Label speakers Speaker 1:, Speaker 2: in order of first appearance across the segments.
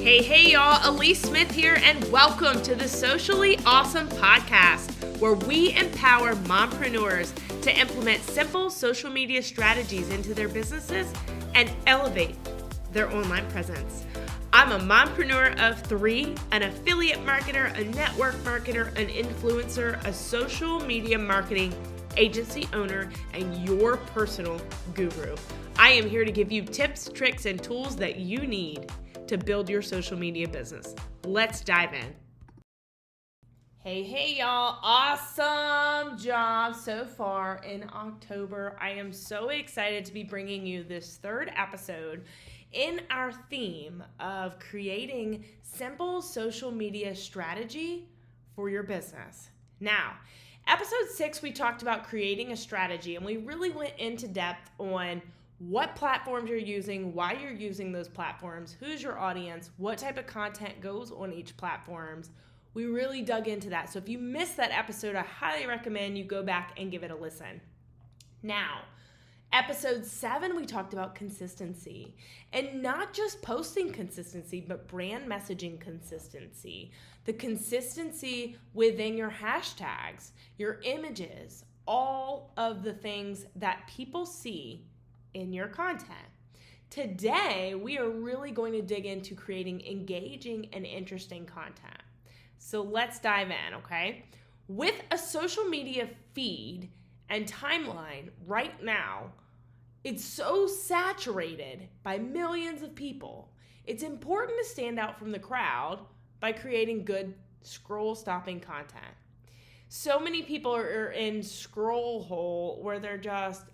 Speaker 1: Hey y'all, Elise Smith here, and welcome to the Socially Ausome Podcast, where we empower mompreneurs to implement simple social media strategies into their businesses and elevate their online presence. I'm a mompreneur of three, an affiliate marketer, a network marketer, an influencer, a social media marketing agency owner, and your personal guru. I am here to give you tips, tricks, and tools that you need to build your social media business. Let's dive in. Hey y'all, awesome job so far in October. I am so excited to be bringing you this third episode in our theme of creating simple social media strategy for your business. Now, episode 6, we talked about creating a strategy, and we really went into depth on what platforms you're using, why you're using those platforms, who's your audience, what type of content goes on each platform. We really dug into that. So if you missed that episode, I highly recommend you go back and give it a listen. Now, episode 7, we talked about consistency, and not just posting consistency, but brand messaging consistency. The consistency within your hashtags, your images, all of the things that people see in your content. Today, we are really going to dig into creating engaging and interesting content. So let's dive in, okay? With a social media feed and timeline right now, it's so saturated by millions of people. It's important to stand out from the crowd by creating good scroll-stopping content. So many people are in scroll hole where they're just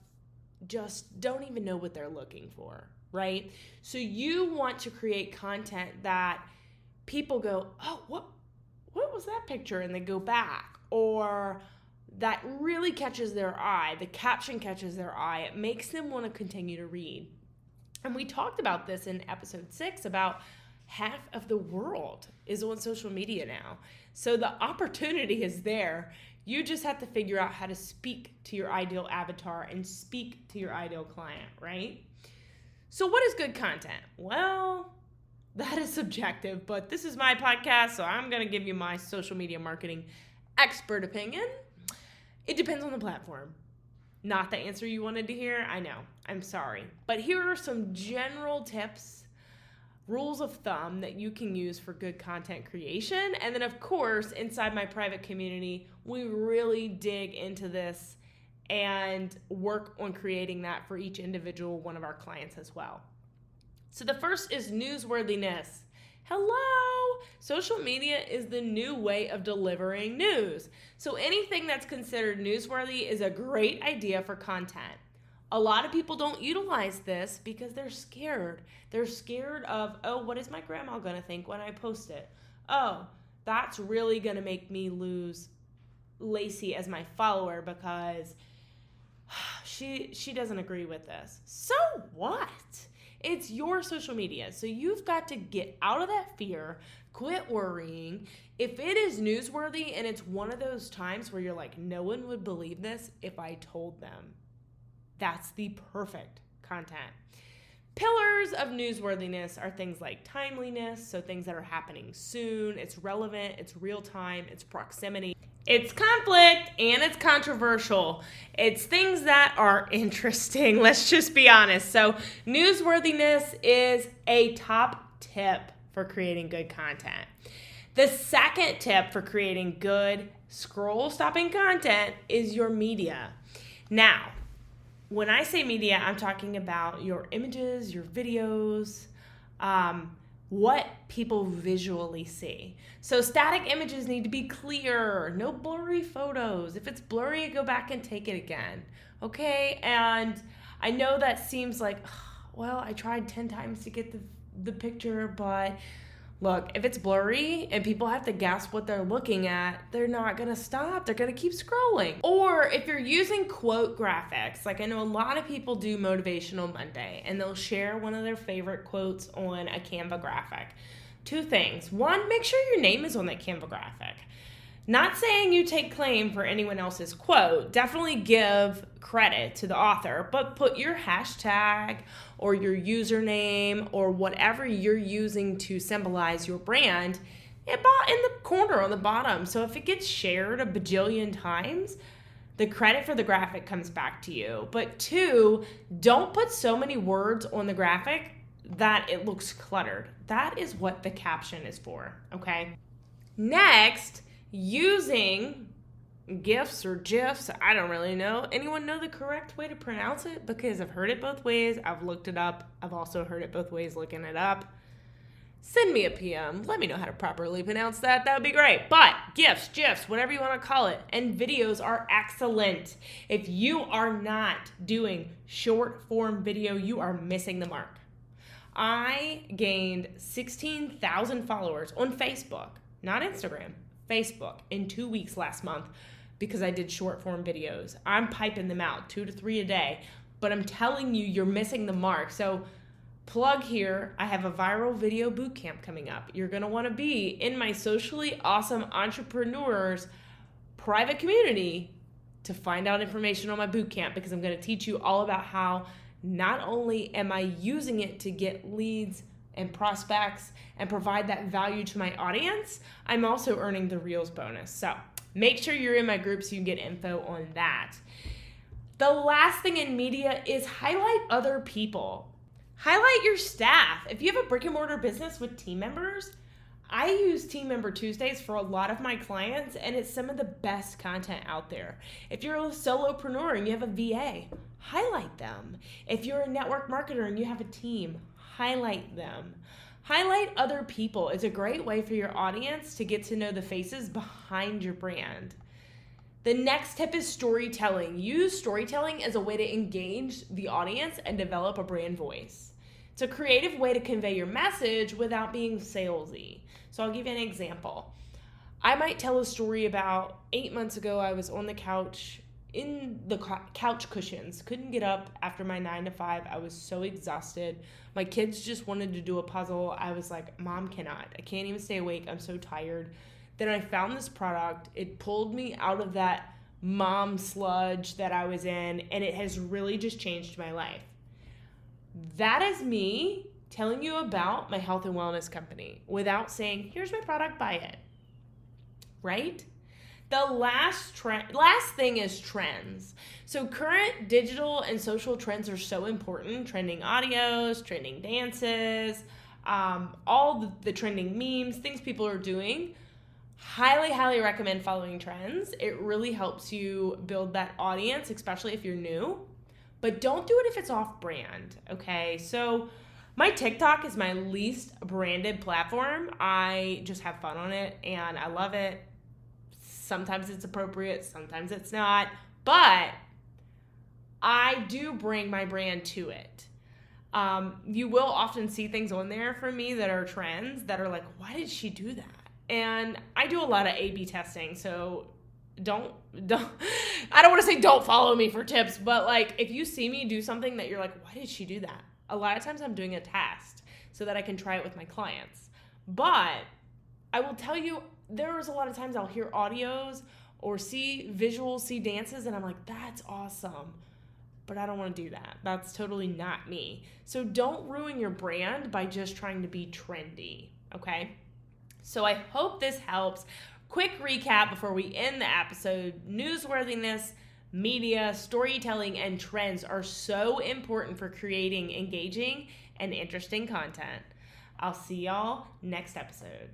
Speaker 1: don't even know what they're looking for, right? So you want to create content that people go, oh, what was that picture? And they go back, or that really catches their eye. The caption catches their eye. It makes them want to continue to read. And we talked about this in episode 6 about half of the world is on social media now. So the opportunity is there. You just have to figure out how to speak to your ideal avatar and speak to your ideal client, right? So what is good content? Well, that is subjective, but this is my podcast, so I'm going to give you my social media marketing expert opinion. It depends on the platform. Not the answer you wanted to hear, I know. I'm sorry. But here are some general tips, rules of thumb that you can use for good content creation. And then, of course, inside my private community, we really dig into this and work on creating that for each individual one of our clients as well. So the first is newsworthiness. Hello! Social media is the new way of delivering news. So anything that's considered newsworthy is a great idea for content. A lot of people don't utilize this because they're scared. They're scared of, oh, what is my grandma going to think when I post it? Oh, that's really going to make me lose Lacey as my follower because she doesn't agree with this. So what? It's your social media. So you've got to get out of that fear, quit worrying. If it is newsworthy and it's one of those times where you're like, no one would believe this if I told them, that's the perfect content. Pillars of newsworthiness are things like timeliness, so things that are happening soon, it's relevant, it's real time, it's proximity, it's conflict, and it's controversial. It's things that are interesting, let's just be honest. So newsworthiness is a top tip for creating good content. The second tip for creating good scroll-stopping content is your media. Now, when I say media, I'm talking about your images, your videos, what people visually see. So static images need to be clear, no blurry photos. If it's blurry, go back and take it again, okay? And I know that seems like, well, I tried 10 times to get the picture, but look, if it's blurry and people have to guess what they're looking at, they're not going to stop. They're going to keep scrolling. Or if you're using quote graphics, like I know a lot of people do Motivational Monday, and they'll share one of their favorite quotes on a Canva graphic. Two things. One, make sure your name is on that Canva graphic. Not saying you take claim for anyone else's quote. Definitely give credit to the author, but put your hashtag or your username or whatever you're using to symbolize your brand in the corner on the bottom. So if it gets shared a bajillion times, the credit for the graphic comes back to you. But 2, don't put so many words on the graphic that it looks cluttered. That is what the caption is for, okay? Next, using GIFs or GIFs, I don't really know. Anyone know the correct way to pronounce it? Because I've heard it both ways. I've looked it up. I've also heard it both ways looking it up. Send me a PM. Let me know how to properly pronounce that. That would be great. But GIFs, GIFs, whatever you want to call it, and videos are excellent. If you are not doing short form video, you are missing the mark. I gained 16,000 followers on Facebook, not Instagram, Facebook, in 2 weeks last month because I did short form videos. I'm piping them out 2 to 3 a day, but I'm telling you, you're missing the mark. So plug here, I have a viral video bootcamp coming up. You're going to want to be in my Socially Awesome Entrepreneurs private community to find out information on my bootcamp, because I'm going to teach you all about how not only am I using it to get leads and prospects and provide that value to my audience, I'm also earning the Reels bonus. So make sure you're in my group so you can get info on that. The last thing in media is highlight other people. Highlight your staff. If you have a brick and mortar business with team members, I use Team Member Tuesdays for a lot of my clients, and it's some of the best content out there. If you're a solopreneur and you have a VA, highlight them. If you're a network marketer and you have a team, highlight them. Highlight other people. It's a great way for your audience to get to know the faces behind your brand. The next tip is storytelling. Use storytelling as a way to engage the audience and develop a brand voice. It's a creative way to convey your message without being salesy. So I'll give you an example. I might tell a story about 8 months ago. I was on the couch in the couch cushions. Couldn't get up after my 9 to 5. I was so exhausted. My kids just wanted to do a puzzle. I was like, Mom, cannot. I can't even stay awake. I'm so tired. Then I found this product. It pulled me out of that mom sludge that I was in, and it has really just changed my life. That is me telling you about my health and wellness company without saying, here's my product, buy it. Right? The last thing is trends. So current digital and social trends are so important. Trending audios, trending dances, all the trending memes, things people are doing. Highly, highly recommend following trends. It really helps you build that audience, especially if you're new. But don't do it if it's off-brand, okay? So my TikTok is my least branded platform. I just have fun on it, and I love it. Sometimes it's appropriate, sometimes it's not. But I do bring my brand to it. You will often see things on there from me that are trends that are like, why did she do that? And I do a lot of A/B testing, so I don't want to say don't follow me for tips, but like if you see me do something that you're like, why did she do that? A lot of times I'm doing a test so that I can try it with my clients. But I will tell you, there's a lot of times I'll hear audios or see visuals, see dances, and I'm like, that's awesome. But I don't want to do that. That's totally not me. So don't ruin your brand by just trying to be trendy, okay? So I hope this helps. Quick recap before we end the episode. Newsworthiness, media, storytelling, and trends are so important for creating engaging and interesting content. I'll see y'all next episode.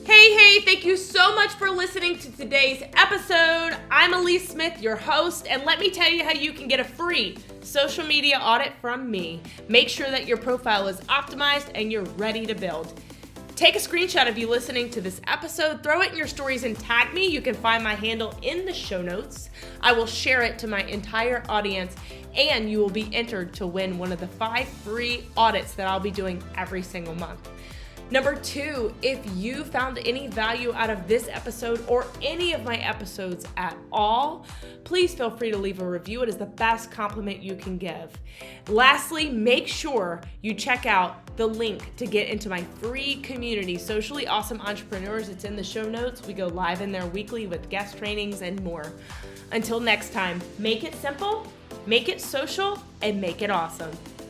Speaker 1: Hey, thank you so much for listening to today's episode. I'm Elise Smith, your host, and let me tell you how you can get a free social media audit from me. Make sure that your profile is optimized and you're ready to build. Take a screenshot of you listening to this episode, throw it in your stories and tag me. You can find my handle in the show notes. I will share it to my entire audience, and you will be entered to win one of the 5 free audits that I'll be doing every single month. Number 2, if you found any value out of this episode or any of my episodes at all, please feel free to leave a review. It is the best compliment you can give. Lastly, make sure you check out the link to get into my free community, Socially Awesome Entrepreneurs. It's in the show notes. We go live in there weekly with guest trainings and more. Until next time, make it simple, make it social, and make it awesome.